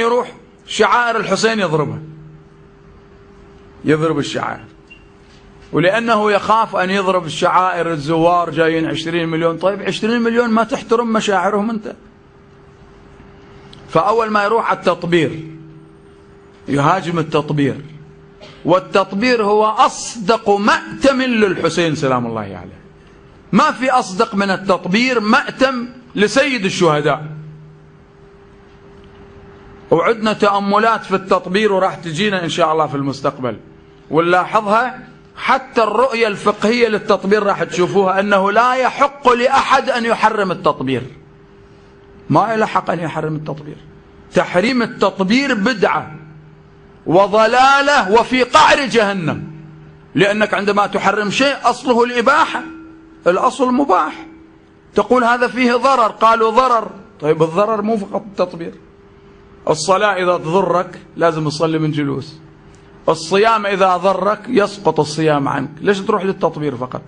يروح شعائر الحسين يضربها، يضرب الشعائر، ولأنه يخاف أن يضرب الشعائر. الزوار جايين 20 مليون، طيب 20 مليون ما تحترم مشاعرهم أنت؟ فأول ما يروح على التطبير، يهاجم التطبير، والتطبير هو أصدق مأتم للحسين سلام الله عليه. ما في أصدق من التطبير مأتم لسيد الشهداء. وعدنا تأملات في التطبير وراح تجينا إن شاء الله في المستقبل، ونلاحظها حتى الرؤية الفقهية للتطبير راح تشوفوها أنه لا يحق لأحد أن يحرم التطبير، ما له حق أن يحرم التطبير. تحريم التطبير بدعة وضلالة وفي قعر جهنم، لأنك عندما تحرم شيء أصله الإباحة، الأصل مباح، تقول هذا فيه ضرر، قالوا ضرر، طيب الضرر مو فقط التطبير. الصلاة إذا تضرك لازم تصلي من جلوس، الصيام إذا ضرك يسقط الصيام عنك، ليش تروح للتطبير فقط؟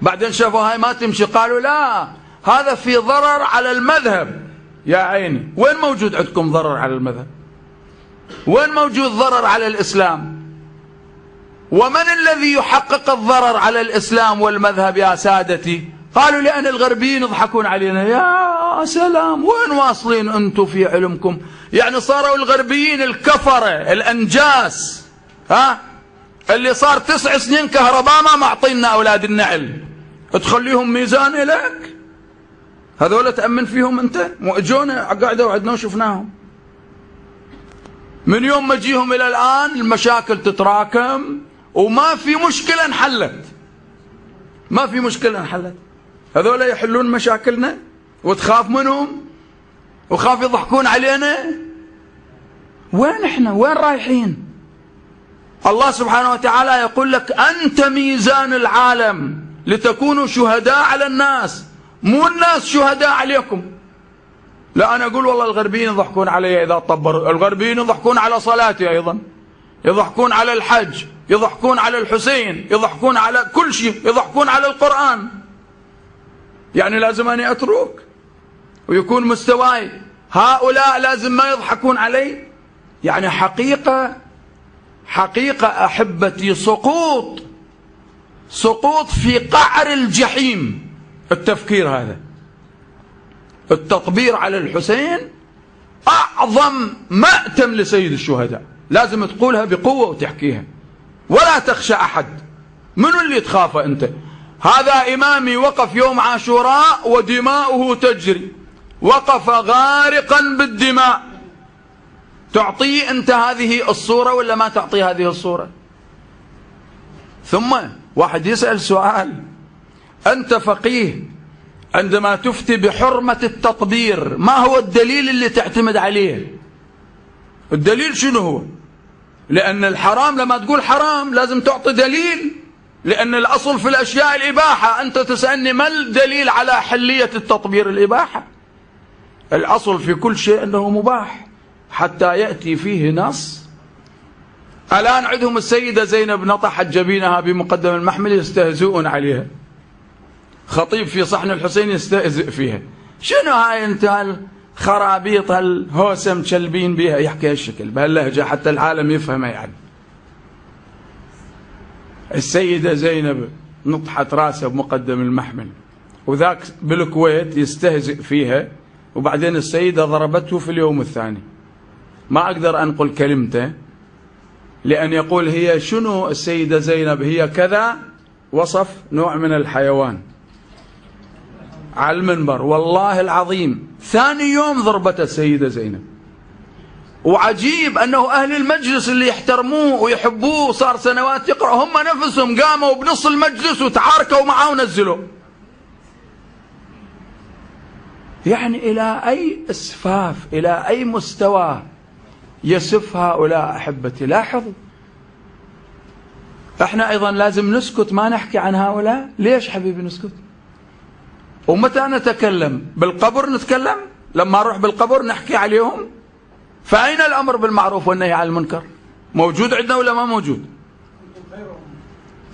بعدين شافوا هاي ما تمشي، قالوا لا هذا في ضرر على المذهب. يا عيني، وين موجود عندكم ضرر على المذهب؟ وين موجود ضرر على الإسلام؟ ومن الذي يحقق الضرر على الإسلام والمذهب يا سادتي؟ قالوا لأن الغربيين يضحكون علينا. يا سلام، وين واصلين أنتم في علمكم؟ يعني صاروا الغربيين الكفرة الأنجاس، اللي صار 9 سنين كهرباء ما معطينا أولاد النعل، تخليهم ميزان إليك؟ هذول تأمن فيهم أنت؟ مو اجونا قاعدة وعدنا وشفناهم. من يوم ما جيهم إلى الآن المشاكل تتراكم وما في مشكلة انحلت، ما في مشكلة انحلت. هذول يحلون مشاكلنا وتخاف منهم وخاف يضحكون علينا. وين احنا؟ وين رايحين؟ الله سبحانه وتعالى يقول لك أنت ميزان العالم لتكونوا شهداء على الناس، مو الناس شهداء عليكم. لا أنا أقول والله الغربيين يضحكون علي إذا طبروا، الغربيين يضحكون على صلاتي أيضا، يضحكون على الحج، يضحكون على الحسين، يضحكون على كل شيء، يضحكون على القرآن. يعني لازم أني أترك ويكون مستواي؟ هؤلاء لازم ما يضحكون علي؟ يعني حقيقة أحبتي سقوط في قعر الجحيم التفكير هذا. التطبير على الحسين أعظم مأتم لسيد الشهداء، لازم تقولها بقوة وتحكيها ولا تخشى أحد. من اللي تخافه أنت؟ هذا إمامي وقف يوم عاشوراء ودماؤه تجري، وقف غارقا بالدماء، تعطيه أنت هذه الصورة ولا ما تعطيه هذه الصورة؟ ثم واحد يسأل سؤال، أنت فقيه، عندما تفتي بحرمة التطبير ما هو الدليل اللي تعتمد عليه؟ الدليل شنو هو؟ لأن الحرام لما تقول حرام لازم تعطي دليل، لأن الأصل في الأشياء الإباحة. أنت تسألني ما الدليل على حلية التطبير؟ الإباحة. الأصل في كل شيء أنه مباح حتى يأتي فيه نص. الآن عندهم السيدة زينب نطحت جبينها بمقدم المحمل، يستهزئون عليها. خطيب في صحن الحسين يستهزئ فيها. شنو هاي انت الخرابيط هالهوسة مشلبين بها؟ يحكي هالشكل بهاللهجة حتى العالم يفهمها. يعني السيدة زينب نطحت راسها بمقدم المحمل، وذاك بالكويت يستهزئ فيها، وبعدين السيدة ضربته في اليوم الثاني. ما أقدر أنقل كلمته لأن يقول هي شنو السيدة زينب؟ هي كذا، وصف نوع من الحيوان على المنبر. والله العظيم ثاني يوم ضربت السيدة زينب. وعجيب أنه أهل المجلس اللي يحترموه ويحبوه صار سنوات يقرأ، هم نفسهم قاموا بنص المجلس وتعاركوا معه ونزلوا. يعني إلى أي إسفاف، إلى أي مستوى يسف هؤلاء أحبتي؟ لاحظوا، احنا أيضا لازم نسكت، ما نحكي عن هؤلاء. ليش حبيبي نسكت؟ ومتى نتكلم؟ بالقبر نتكلم؟ لما نروح بالقبر نحكي عليهم؟ فأين الأمر بالمعروف والنهي عن المنكر؟ موجود عندنا ولا ما موجود؟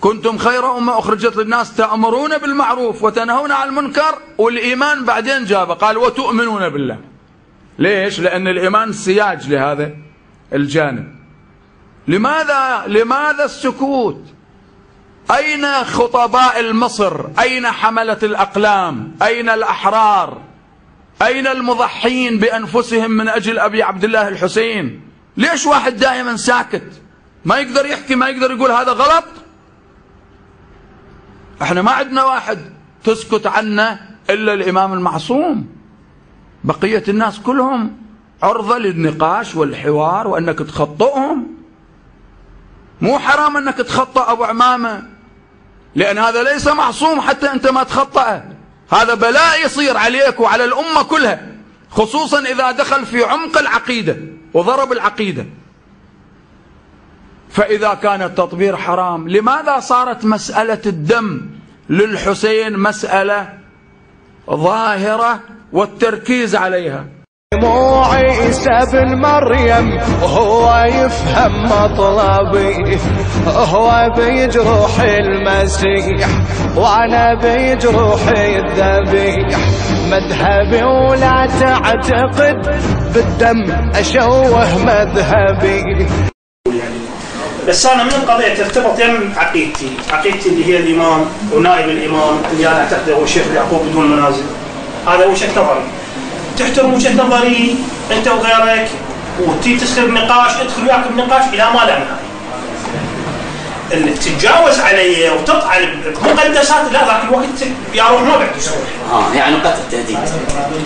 كنتم خير أمة أخرجت للناس تأمرون بالمعروف وتنهون عن المنكر، والإيمان بعدين جابه، قال وتؤمنون بالله. ليش؟ لأن الإيمان سياج لهذا الجانب. لماذا السكوت؟ أين خطباء مصر؟ أين حملة الأقلام؟ أين الأحرار؟ أين المضحين بأنفسهم من أجل أبي عبد الله الحسين؟ ليش واحد دائما ساكت، ما يقدر يحكي، ما يقدر يقول هذا غلط؟ احنا ما عندنا واحد تسكت عنه إلا الإمام المعصوم، بقية الناس كلهم عرضة للنقاش والحوار وأنك تخطئهم. مو حرام أنك تخطأ أبو عمامة، لأن هذا ليس معصوم حتى أنت ما تخطأه. هذا بلاء يصير عليك وعلى الأمة كلها، خصوصا إذا دخل في عمق العقيدة وضرب العقيدة. فإذا كان التطبير حرام، لماذا صارت مسألة الدم للحسين مسألة ظاهرة والتركيز عليها؟ مو عيسى بن مريم وهو يفهم مطلبي، هو بيجروح المسيح وانا بيجروح الذبيح. مذهبي ولا تعتقد بالدم اشوه مذهبي. بس انا من القضيه ترتبط يم عقيدتي اللي هي الامام ونائب الامام اللي انا اعتقده هو الشيخ يعقوب بدون منازل. هذا وجهه نظري، تحترم وجهه نظري انت وغيرك وتي تدخل بنقاش، ادخل وياك بنقاش الى ما لا نهايه. اللي تتجاوز علي وتطعن بمقدسات لا، ذاك الوقت يا روح ما بعد يسوي. يعني نقاط التهديد.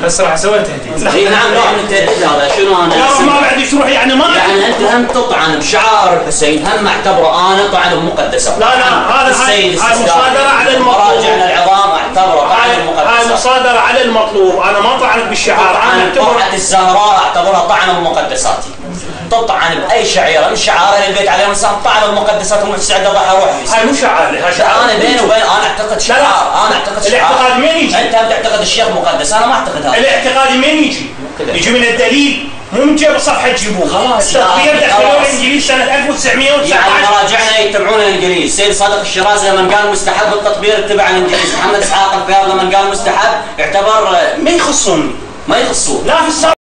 هسه راح اسوي تهديد. اي نعم نوع من التهديد هذا. شنو انا؟ يا روح ما بعد يروح يعني ما يعني انت هم تطعن بشعار الحسين، هم اعتبره انا طعن بمقدسات. لا هذا مصادره على المطلوب. مراجعنا العظام اعتبره طعن بمقدسات. هاي مصادره على المطلوب، انا ما طعنت بالشعار. انا اعتبر الزهراء اعتبرها طعن بمقدساتي. تطعن باي شعيره من شعائر البيت عليه السلام طعن بمقدسات ومستعد اضحي روحي. هاي مو شعار، هاي شعار. انا بيني وبين انا اعتقد شعار، انا اعتقد شعار. الاعتقاد منين يجي؟ انت تعتقد الشيخ مقدس، انا ما اعتقد هذا. الاعتقاد منين يجي؟ يجي من الدليل، مو من جيب الصفحه تجيبوه. خلاص التطبير دخلوه الانجليز سنه 1919. يعني مراجعنا يتبعون الانجليز. سيد صادق الشيرازي لما قال مستحب التطبير اتبع الانجليز. محمد اسحاق الفياض لما قال مستحب اعتبر. ما يخصوني، ما يخصوه. لا في السابق